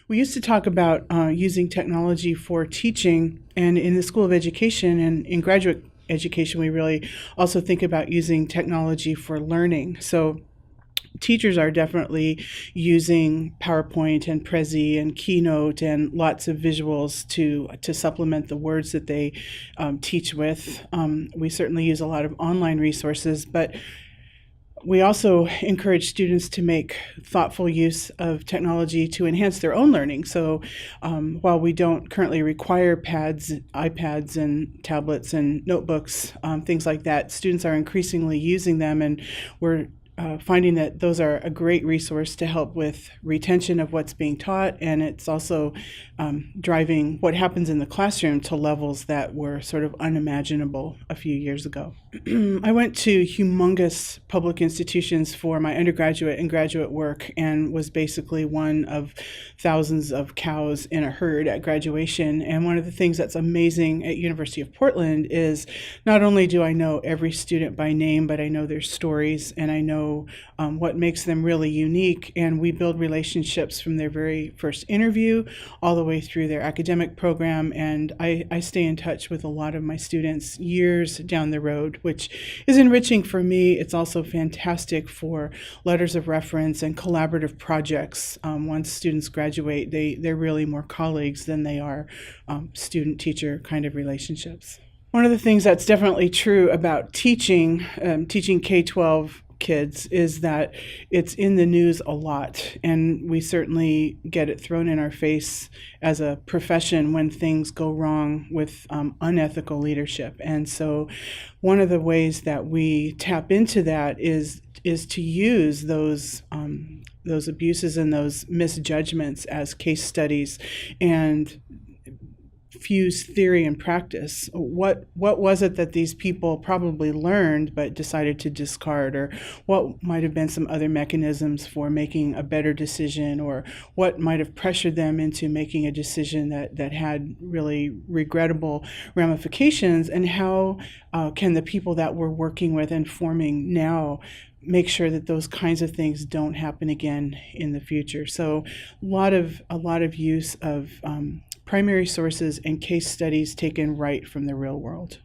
We used to talk about using technology for teaching, and in the School of Education and in graduate education, we really also think about using technology for learning. So teachers are definitely using PowerPoint and Prezi and Keynote and lots of visuals to supplement the words that they teach with. We certainly use a lot of online resources, but we also encourage students to make thoughtful use of technology to enhance their own learning. So while we don't currently require pads, iPads, and tablets and notebooks, things like that, students are increasingly using them, and we're finding that those are a great resource to help with retention of what's being taught, and it's also driving what happens in the classroom to levels that were sort of unimaginable a few years ago. I went to humongous public institutions for my undergraduate and graduate work and was basically one of thousands of cows in a herd at graduation. And one of the things that's amazing at University of Portland is not only do I know every student by name, but I know their stories and I know what makes them really unique. And we build relationships from their very first interview all the way through their academic program. And I stay in touch with a lot of my students years down the road, which is enriching for me. It's also fantastic for letters of reference and collaborative projects. Once students graduate, they're really more colleagues than they are student-teacher kind of relationships. One of the things that's definitely true about teaching K-12 kids is that it's in the news a lot, and we certainly get it thrown in our face as a profession when things go wrong with unethical leadership. And so one of the ways that we tap into that is to use those abuses and those misjudgments as case studies and fuse theory and practice. What was it that these people probably learned but decided to discard, or what might have been some other mechanisms for making a better decision, or what might have pressured them into making a decision that had really regrettable ramifications, and how can the people that we're working with and forming now make sure that those kinds of things don't happen again in the future. So a lot of use of primary sources and case studies taken right from the real world.